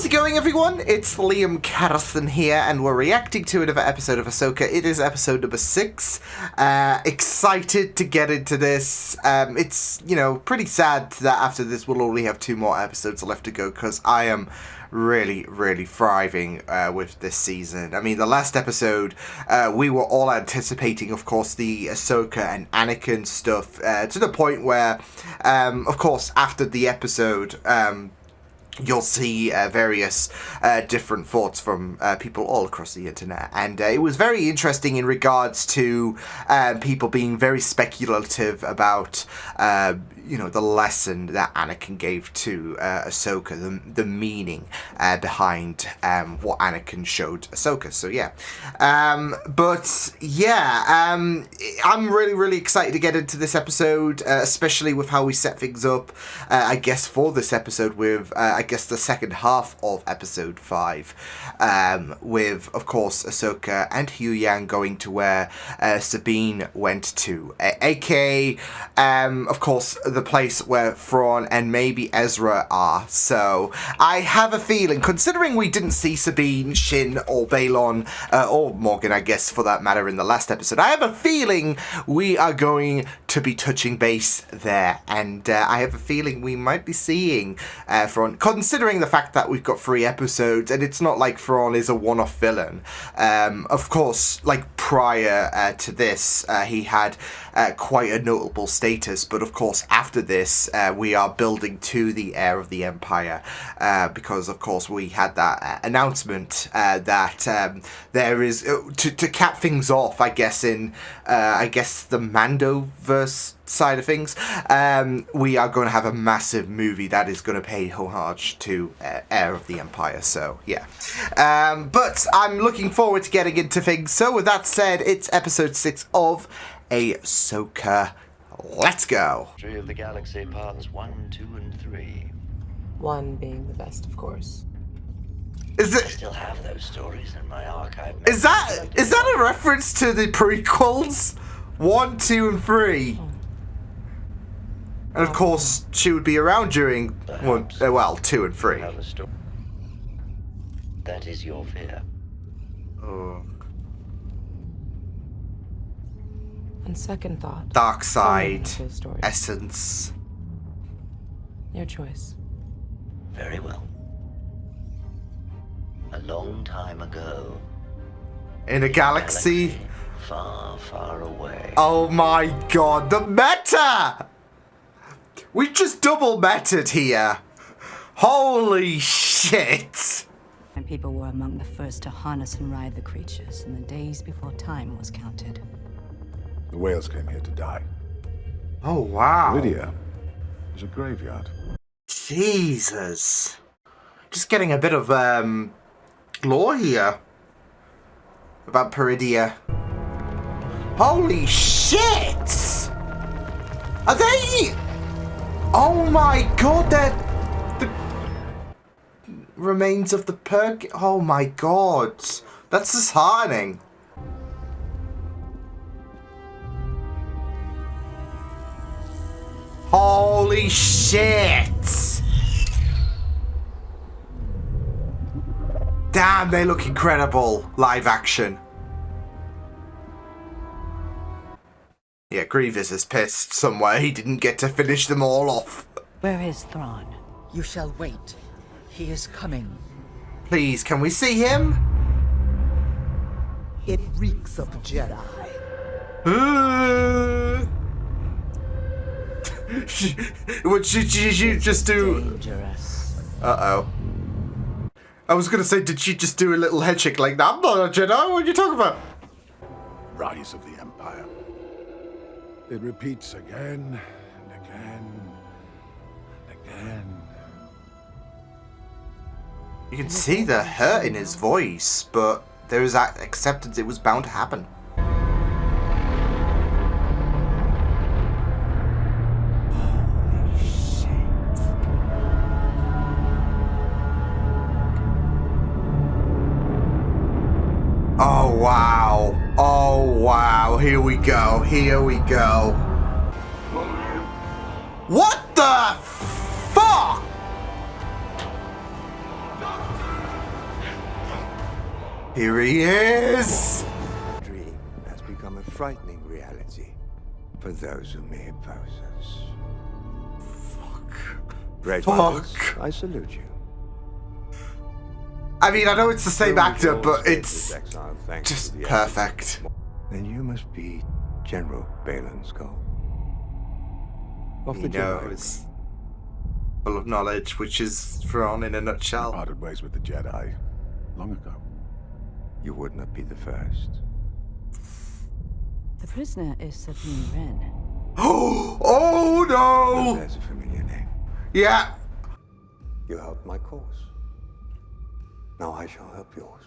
How's it going, everyone? It's Liam Carson here, and we're reacting to another episode of Ahsoka. It is episode number 6. Excited to get into this. It's, pretty sad that after this we'll only have 2 more episodes left to go, because I am really thriving with this season. I mean, the last episode, we were all anticipating, of course, the Ahsoka and Anakin stuff, to the point where, of course, after the episode, you'll see various different thoughts from people all across the internet, and it was very interesting in regards to people being very speculative about the lesson that Anakin gave to Ahsoka, the meaning behind what Anakin showed Ahsoka. So yeah, I'm really excited to get into this episode, especially with how we set things up. I guess for this episode with the second half of episode 5, with, of course, Ahsoka and Huyang going to where Sabine went to, aka, of course, the place where Thrawn and maybe Ezra are. So I have a feeling, considering we didn't see Sabine, Shin, or Balon, or Morgan, I guess, for that matter, in the last episode, I have a feeling we are going to be touching base there, and I have a feeling we might be seeing Thrawn, considering the fact that we've got 3 episodes, and it's not like Thrawn is a one-off villain. Of course, like prior to this, he had quite a notable status, but of course after this, we are building to the heir of the Empire, because of course we had that announcement that there is, to cap things off, I guess, in the Mandoverse side of things, we are going to have a massive movie that is going to pay homage to Heir of the Empire. So yeah, but I'm looking forward to getting into things. So with that said, it's episode 6 of Ahsoka. Let's go. Tree of the Galaxy, parts 1, 2, and 3. 1 being the best, of course. I still have those stories in my archive. Is that a reference to the prequels? 1, 2, and 3. Oh. And of course, she would be around during 2 and 3. That is your fear. Oh. On second thought, Dark side, those stories. essence. Your choice. Very well. A long time ago, In a galaxy. far away. Oh my god, the meta! We just double meted here. Holy shit! And people were among the first to harness and ride the creatures in the days before time was counted. The whales came here to die. Oh wow. Lydia is a graveyard. Jesus. Just getting a bit of lore here about Peridia. Holy shit! Are they? Oh my god, they're the remains of the Purg. Oh my god, that's disheartening. Holy shit! Damn, they look incredible live action. Yeah, Grievous is pissed somewhere. He didn't get to finish them all off. Where is Thrawn? You shall wait. He is coming. Please, can we see him? It reeks of Jedi. What should you just do? Dangerous. Uh-oh. I was gonna say, did she just do a little head shake like that? I'm not a Jedi, what are you talking about? Rise of the Empire. It repeats again and again and again. You can see the hurt in his voice, but there is that acceptance it was bound to happen. Holy shit. Oh wow. Oh wow. Here we go. Here we go. What the fuck? Here he is! Dream has become a frightening reality for those who may oppose us. Great Marcus, Fuck. I salute you. I mean, I know it's the same actor, Your but state it's is exiled thanks just to the perfect. Then you must be General Balin Skull. Of He the Jedi. knows. Full of knowledge, which is Thrawn in a I nutshell. parted ways with the Jedi long ago. You would not be the first. The prisoner is Sabine Wren. Oh no! There's a familiar name. Yeah. You helped my cause. Now I shall help yours.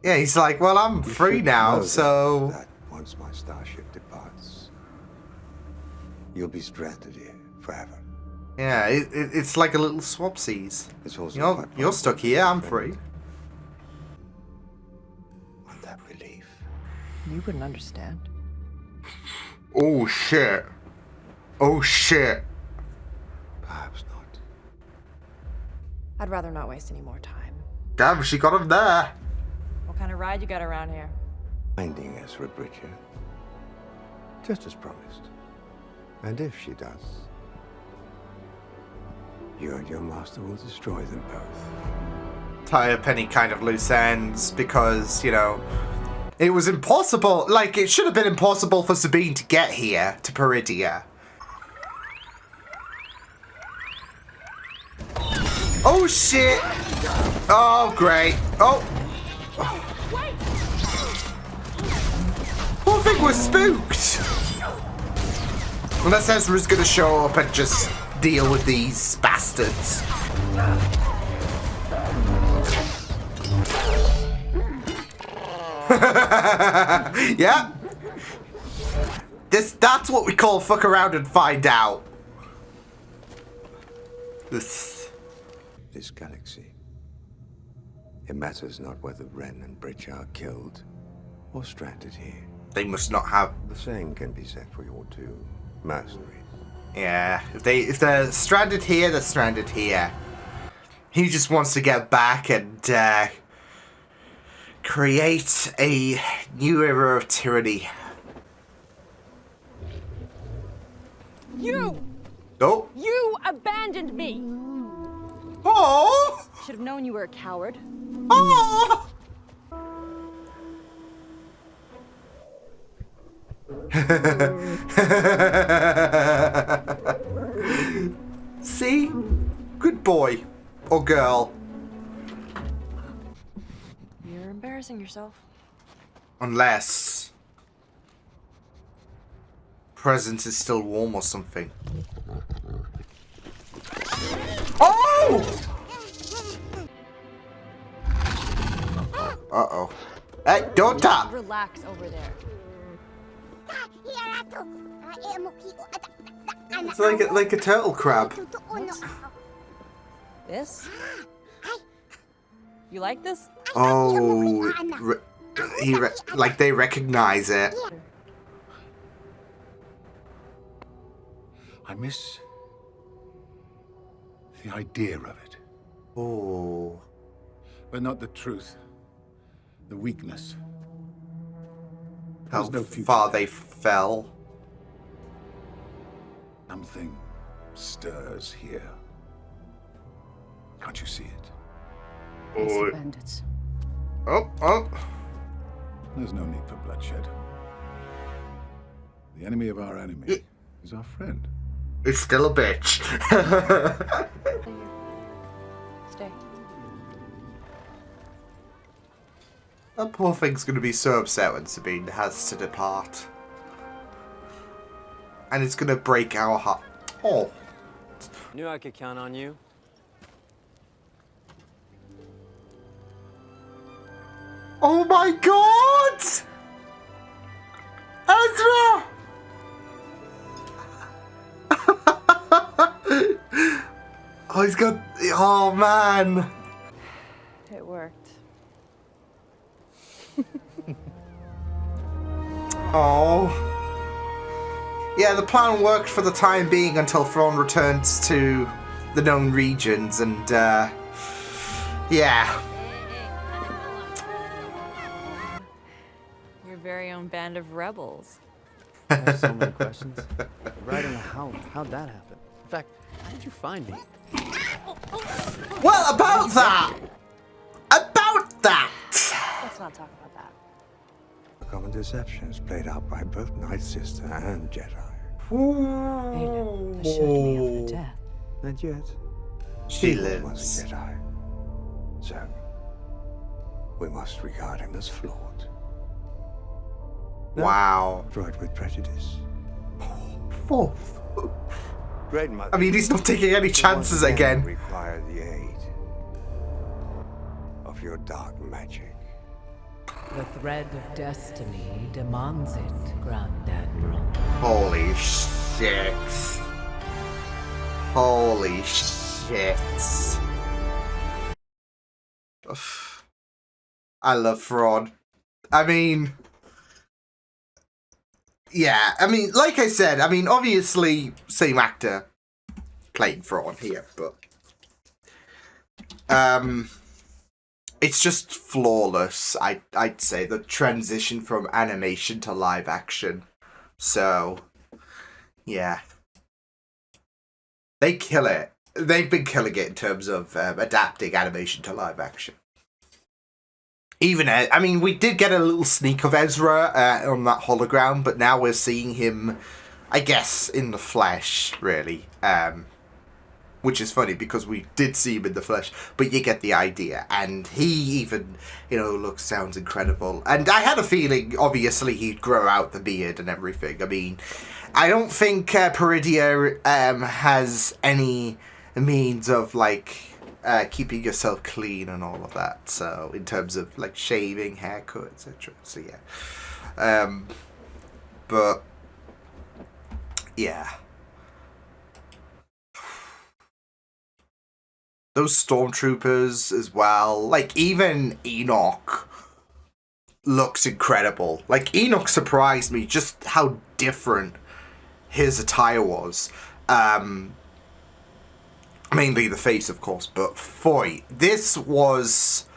Yeah, he's like, well, I'm You free should now, know so... that once my starship departs, you'll be stranded here forever. Yeah, it's like a little swapsies. It's also You're quite stuck possible here, that I'm my free. friend- Want that relief? You wouldn't understand. Oh shit. Oh shit. Perhaps not. I'd rather not waste any more time. Damn, she got him there. What kind of ride you got around here? Finding Ezra Bridger. Just as promised. And if she does, you and your master will destroy them both. Tie up any kind of loose ends because, you know, it was impossible. Like, it should have been impossible for Sabine to get here, to Peridia. Oh shit! Oh, great. Oh. Poor thing was spooked. Unless Ezra's gonna show up and just deal with these bastards. Yeah. That's what we call fuck around and find out. This galaxy. It matters not whether Wren and Bridger are killed or stranded here. they must not have. The same can be said for your two mercenaries. Yeah, if they're stranded here, they're stranded here. He just wants to get back and create a new era of tyranny. You! Oh. You abandoned me! Oh. Should have known you were a coward. Oh. See? Good boy. Or girl. You're embarrassing yourself. Unless presence is still warm or something. Oh! Uh-oh. Hey, don't tap! Relax over there. It's like a turtle crab. This? You like this? Oh, like they recognize it. I miss the idea of it, Oh. but not the truth. The weakness. How There's no future far there. they fell. Something stirs here. Can't you see it? It's the bandits. Oh, oh. There's no need for bloodshed. The enemy of our enemy is our friend. It's still a bitch. Stay. That poor thing's gonna be so upset when Sabine has to depart. And it's gonna break our heart. Oh. Knew I could count on you. Oh my god! Ezra! Oh, he's got. Oh man! It worked. Oh. Yeah, the plan worked for the time being until Thrawn returns to the known regions, and yeah. very own band of rebels. I have so many questions. Right in the house. How'd that happen? In fact, how did you find me? Well, about that! About that! Let's not talk about that. A common deception is played out by both Night Sister and Jedi. Balin assured me of her death. And yet, She was lives. a Jedi. So, we must regard him as flawed. Wow. Droid with prejudice. Fourth. Great Mother. I mean, he's not taking any chances again. Require the aid of your dark magic. The thread of destiny demands it, Grand Admiral. Holy shit. Holy shit. Ugh. I love Thrawn. I mean... Yeah, I mean, like I said, I mean, obviously, same actor playing Thrawn here, but... It's just flawless, I'd say, the transition from animation to live action. So, yeah. They kill it. They've been killing it in terms of adapting animation to live action. Even, I mean, we did get a little sneak of Ezra on that hologram, but now we're seeing him, I guess, in the flesh, really. Which is funny, because we did see him in the flesh, but you get the idea. And he even, sounds incredible. And I had a feeling, obviously, he'd grow out the beard and everything. I mean, I don't think Peridia has any means of, keeping yourself clean and all of that. So, in terms of, shaving, haircut, etc. So, yeah. But, yeah. Those stormtroopers as well. Even Enoch looks incredible. Enoch surprised me just how different his attire was. Mainly the face, of course, but boy, this was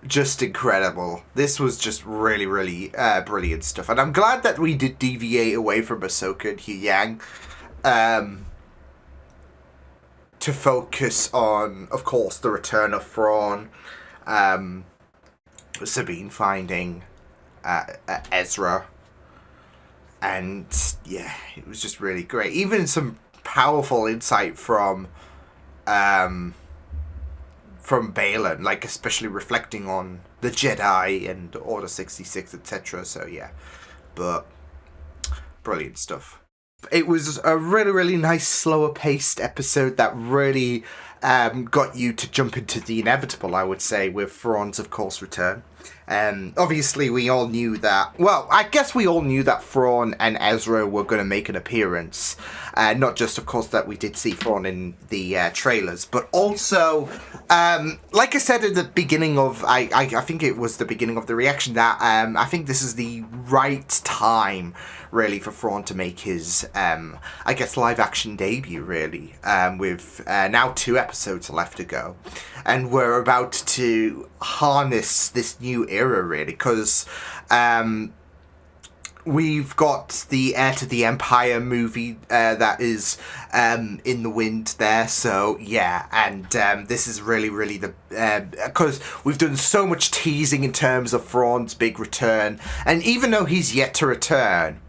just incredible. This was just really, really brilliant stuff. And I'm glad that we did deviate away from Ahsoka and Huyang. To focus on, of course, the return of Thrawn, Sabine finding Ezra, and yeah, it was just really great. Even some powerful insight from Balin, especially reflecting on the Jedi and Order 66, etc. So yeah, but brilliant stuff. It was a really, really nice, slower-paced episode that really got you to jump into the inevitable, I would say, with Thrawn's, of course, return. Obviously, we all knew that... Well, I guess we all knew that Thrawn and Ezra were going to make an appearance. Not just, of course, that we did see Thrawn in the trailers, but also, like I said at the beginning of... I think it was the beginning of the reaction, that I think this is the right time, really, for Thrawn to make his, I guess, live-action debut, really, with now 2 episodes left to go. And we're about to harness this new era, really, because we've got the Heir to the Empire movie that is in the wind there, so yeah, and this is really, really the... because we've done so much teasing in terms of Thrawn's big return, and even though he's yet to return,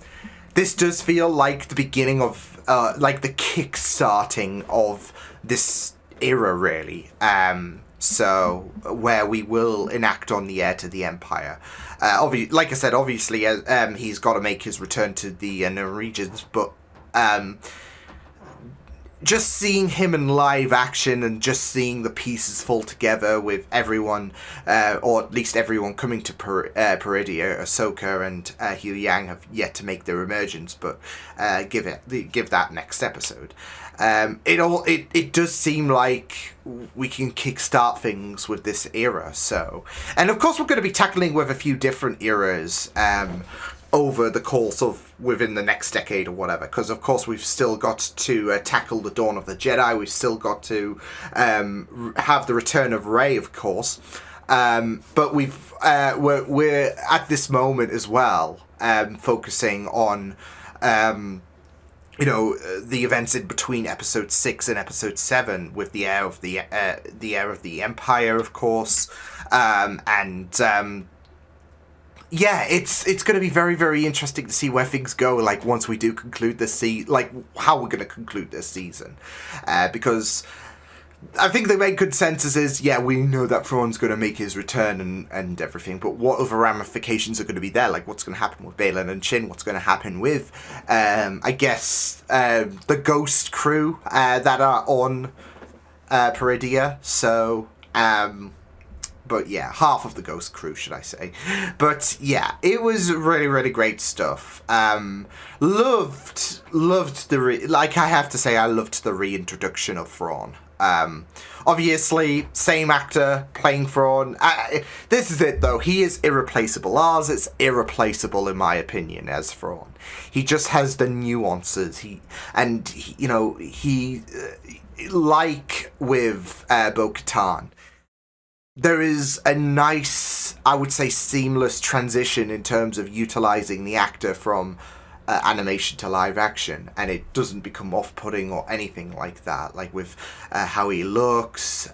this does feel like the beginning of, the kick-starting of this era, really. So, where we will enact on the Heir to the Empire. Like I said, obviously, he's got to make his return to the known regions, but just seeing him in live action and just seeing the pieces fall together with everyone, or at least everyone coming to Peridia, Ahsoka and Huyang have yet to make their emergence, but give that next episode. It does seem like we can kickstart things with this era. So, and of course we're going to be tackling with a few different eras over the course of within the next decade or whatever, because of course we've still got to tackle the Dawn of the Jedi. We've still got to have the return of Rey, of course. But we're at this moment as well, focusing on the events in between episode 6 and episode 7 with the heir of the Empire, of course, it's going to be very, very interesting to see where things go. Like once we do conclude this how we're going to conclude this season, because I think the main consensus is, we know that Thrawn's going to make his return and everything, but what other ramifications are going to be there? Like, what's going to happen with Balin and Shin? What's going to happen with, the Ghost crew that are on Peridia? So, but yeah, half of the Ghost crew, should I say. But yeah, it was really, really great stuff. Loved I have to say, I loved the reintroduction of Thrawn. Obviously, same actor playing Thrawn. This is it though. He is irreplaceable. Lars is irreplaceable in my opinion as Thrawn. He just has the nuances. He like with Bo-Katan, there is a nice, I would say, seamless transition in terms of utilizing the actor from animation to live action, and it doesn't become off-putting or anything like that. Like with how he looks,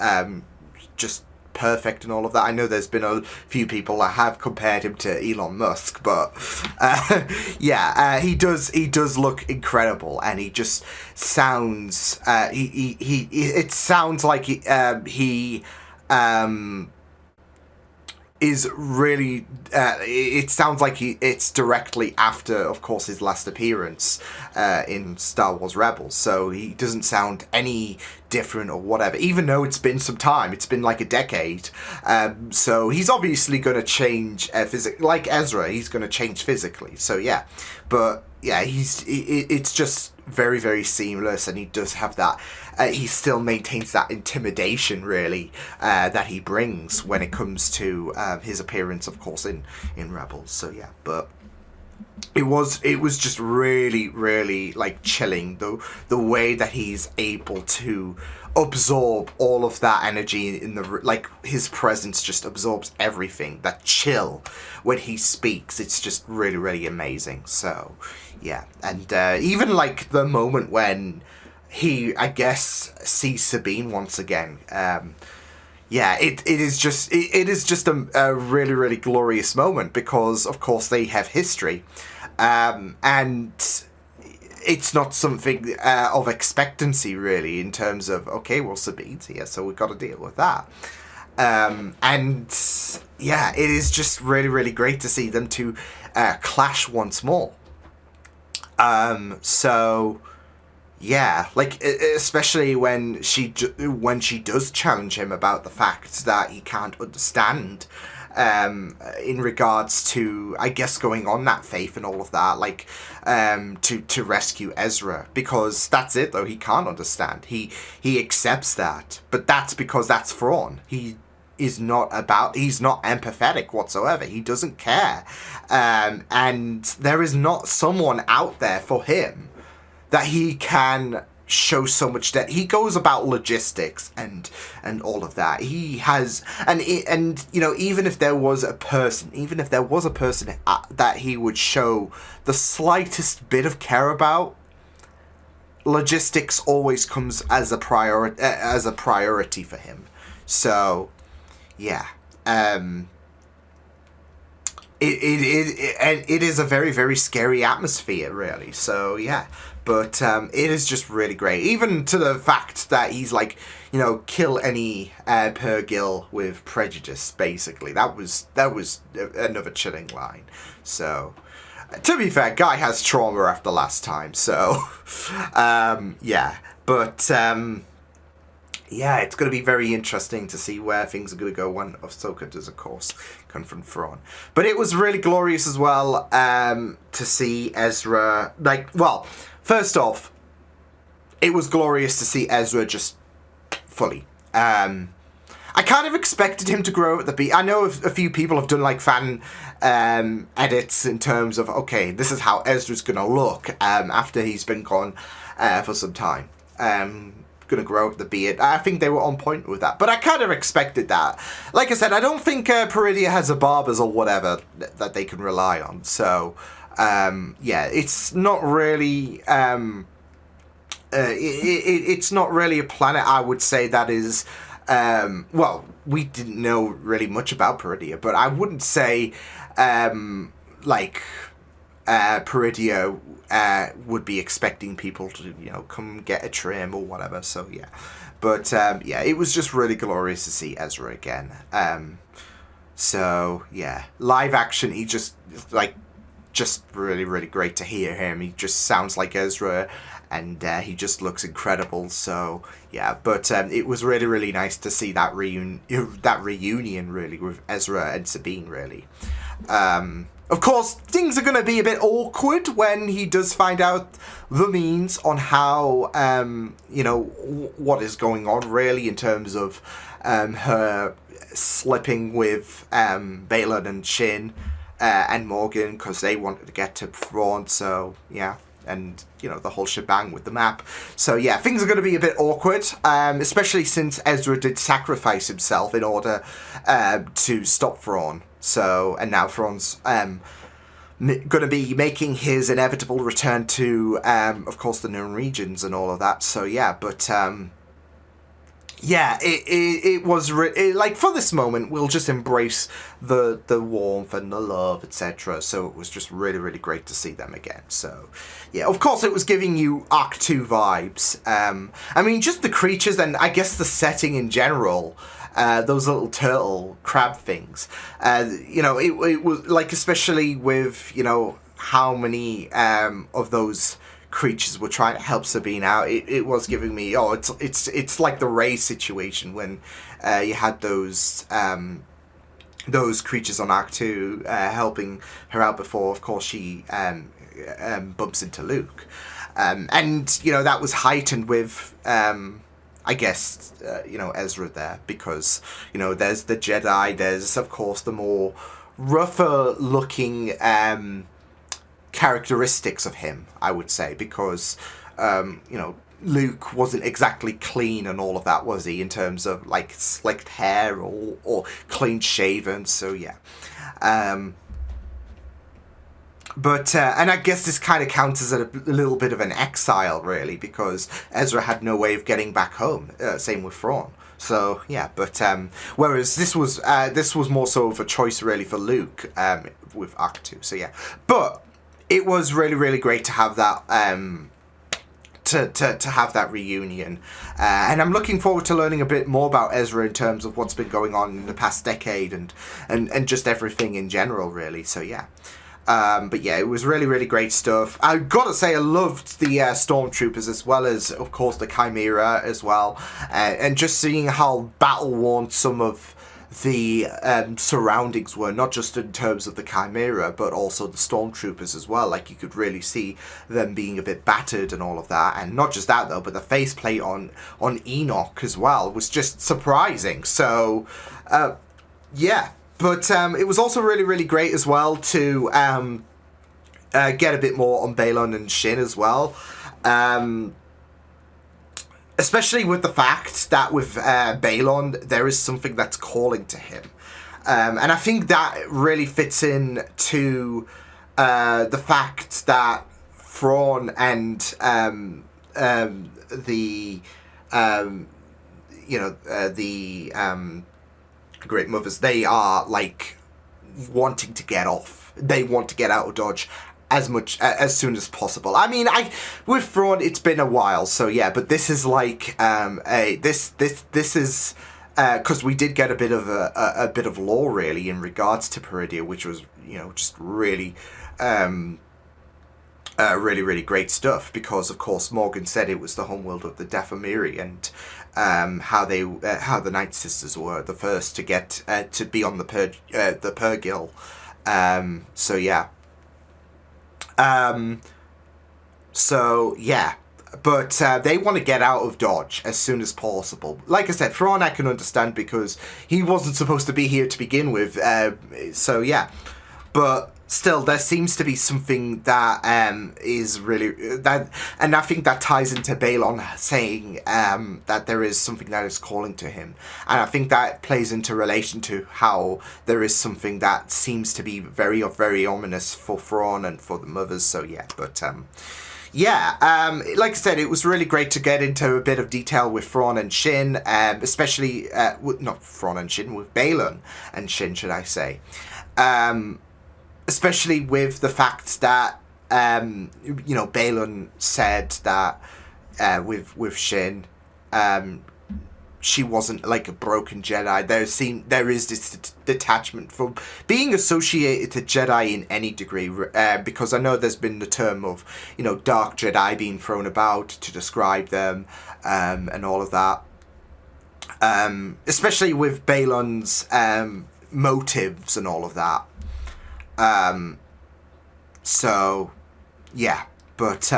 just perfect and all of that. I know there's been a few people that have compared him to Elon Musk, but he does look incredible, and he just sounds it sounds like he is really it sounds like it's directly after, of course, his last appearance in Star Wars Rebels, so he doesn't sound any different or whatever, even though it's been some time. It's been like a decade, so he's obviously going to change like Ezra, he's going to change physically, so yeah. But yeah, it's just very, very seamless, and he does have that he still maintains that intimidation, really, that he brings when it comes to his appearance, of course, in Rebels. So yeah, but it was just really, really like chilling the way that he's able to absorb all of that energy in his presence just absorbs everything. That chill when he speaks, it's just really, really amazing. So yeah, and even like the moment when he, I guess, sees Sabine once again. It is just a really, really glorious moment, because of course they have history, and it's not something of expectancy really, in terms of, okay, well, Sabine's here, so we've got to deal with that. And yeah, it is just really, really great to see them two clash once more. So yeah, like especially when she does challenge him about the fact that he can't understand in regards to, I guess, going on that faith and all of that, like to rescue Ezra, because that's it though, he can't understand. He accepts that, but that's because that's Thrawn. He's not empathetic whatsoever. He doesn't care, and there is not someone out there for him that he can show so much that he goes about logistics and all of that. He has, and even if there was a person that he would show the slightest bit of care about, logistics always comes as a priority for him. So yeah, it is a very, very scary atmosphere, really. So yeah, but it is just really great, even to the fact that he's like, kill any Purrgil with prejudice. Basically, that was another chilling line. So to be fair, guy has trauma after last time. So yeah, but yeah, it's going to be very interesting to see where things are going to go when Ahsoka does, of course, confront Thrawn. But it was really glorious as well to see Ezra. First off, it was glorious to see Ezra just fully. I kind of expected him to grow at the beat. I know a few people have done like fan edits in terms of, okay, this is how Ezra's going to look after he's been gone for some time. going to grow up the beard. I think they were on point with that. But I kind of expected that. Like I said, I don't think Peridia has a barbers or whatever that they can rely on. So, yeah, it's not really... it's not really a planet, I would say, that is... well, we didn't know really much about Peridia, but I wouldn't say, Peridia would be expecting people to, come get a trim or whatever, so yeah. But, yeah, it was just really glorious to see Ezra again. So, yeah, live action, he just really, really great to hear him. He just sounds like Ezra, and he just looks incredible. So yeah, but it was really, really nice to see that reunion really with Ezra and Sabine really. Of course, things are going to be a bit awkward when he does find out the means on how, what is going on really in terms of her slipping with Balon and Shin and Morgan, because they wanted to get to Thrawn, so yeah. And, the whole shebang with the map. So, yeah, things are going to be a bit awkward, especially since Ezra did sacrifice himself in order to stop Thrawn. So, and now Thrawn's going to be making his inevitable return to, of course, the known regions and all of that. So, yeah, but... yeah, it was like for this moment we'll just embrace the warmth and the love, etc. So it was just really, really great to see them again. So yeah, of course it was giving you Arc 2 vibes. I mean, just the creatures and I guess the setting in general. Those little turtle crab things. It was like, especially with how many of those creatures were trying to help Sabine out. It was giving me it's like the Rey situation when you had those creatures on Arc 2 helping her out before, of course, she bumps into Luke, and that was heightened with I guess Ezra there, because there's the Jedi, there's of course the more rougher looking characteristics of him, I would say, because Luke wasn't exactly clean and all of that, was he, in terms of like slicked hair or clean shaven. So yeah, but and I guess this kind of counts as a little bit of an exile really, because Ezra had no way of getting back home. Same with Thrawn. So yeah, but whereas this was more so of a choice really for Luke with Arc 2. So yeah, but it was really, really great to have that to have that reunion, and I'm looking forward to learning a bit more about Ezra in terms of what's been going on in the past decade and just everything in general, really. So yeah. But yeah, it was really, really great stuff. I gotta say, I loved the Stormtroopers as well as, of course, the Chimera as well, and just seeing how battle-worn some of the surroundings were, not just in terms of the Chimera, but also the Stormtroopers as well. Like, you could really see them being a bit battered and all of that. And not just that, though, but the faceplate on Enoch as well was just surprising. So, yeah. But it was also really, really great as well to get a bit more on Balon and Shin as well. Especially with the fact that with Balon, there is something that's calling to him. And I think that really fits in to the fact that Thrawn and the Great Mothers, they are like wanting to get off. They want to get out of Dodge as soon as possible. I mean, with Thrawn, it's been a while, so yeah. But this is like this is because we did get a bit of lore really in regards to Peridia, which was just really. Really, really great stuff, because of course Morgan said it was the homeworld of the Dathomiri, and how the Night Sisters were the first to get to be on the Purgil. So yeah. So yeah, but they want to get out of Dodge as soon as possible. Like I said, Thrawn I can understand, because he wasn't supposed to be here to begin with. So yeah, but still, there seems to be something that is really that, and I think that ties into Balon saying that there is something that is calling to him, and I think that plays into relation to how there is something that seems to be very, very ominous for Thrawn and for the mothers. So yeah, but yeah, like I said, it was really great to get into a bit of detail with Thrawn and Shin, especially not Thrawn and Shin, with Balon and Shin, should I say. Especially with the fact that, you know, Balon said that with Shin, she wasn't like a broken Jedi. There is this detachment from being associated to Jedi in any degree, because I know there's been the term of, you know, dark Jedi being thrown about to describe them, and all of that. Especially with Balon's motives and all of that. So yeah, but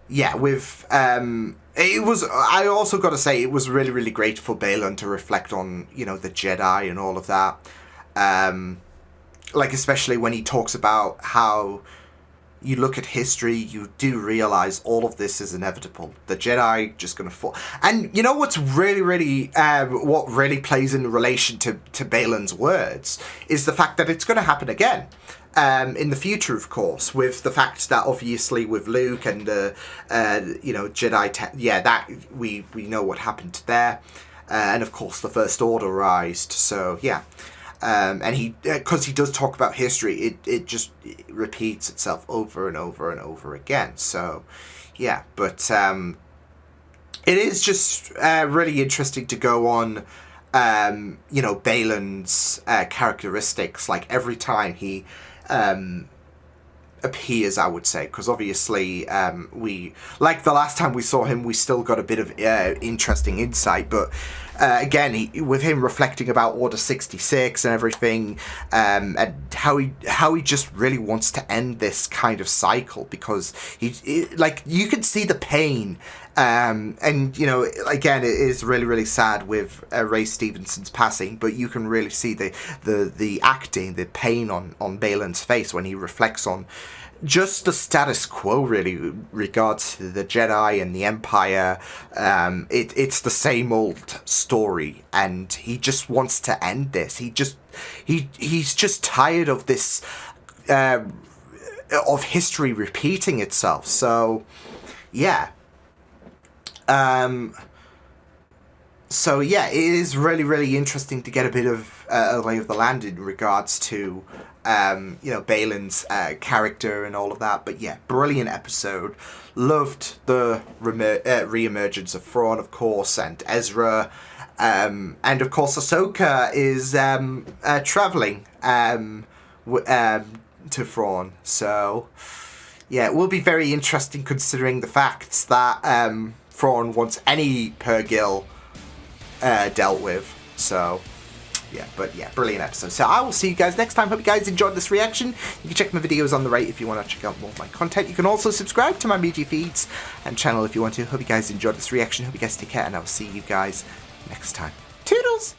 yeah, with it was, I also got to say, it was really, really great for Balon to reflect on, you know, the Jedi and all of that. Like, especially when he talks about how you look at history, you do realize all of this is inevitable. The Jedi just going to fall. And you know what's really, really, what really plays in relation to Balon's words is the fact that it's going to happen again. In the future, of course, with the fact that obviously with Luke and the, you know, Jedi, yeah, that we know what happened there. And of course the First Order rised, so yeah. And he, because he does talk about history, it just repeats itself over and over and over again. So, yeah, but it is just really interesting to go on, you know, Balon's characteristics, like every time he appears, I would say, because obviously we, like the last time we saw him, we still got a bit of interesting insight, but again, with him reflecting about Order 66 and everything, and how he just really wants to end this kind of cycle, because he like, you can see the pain, and you know, again, it is really, really sad with Ray Stevenson's passing, but you can really see the acting, the pain on Balon's face when he reflects on just the status quo, really, regards to the Jedi and the Empire. It's the same old story, and he just wants to end this. He's just tired of this, of history repeating itself. So, yeah. So yeah, it is really, really interesting to get a bit of a lay of the land in regards to, you know, Balon's character and all of that. But yeah, brilliant episode. Loved the re-emergence of Thrawn, of course, and Ezra. And of course, Ahsoka is traveling to Thrawn. So yeah, it will be very interesting considering the facts that Thrawn wants any Purrgil dealt with. So yeah, but yeah, brilliant episode. So I will see you guys next time. Hope you guys enjoyed this reaction. You can check my videos on the right if you want to check out more of my content. You can also subscribe to my media feeds and channel if you want to. Hope you guys enjoyed this reaction. Hope you guys take care, and I will see you guys next time. Toodles!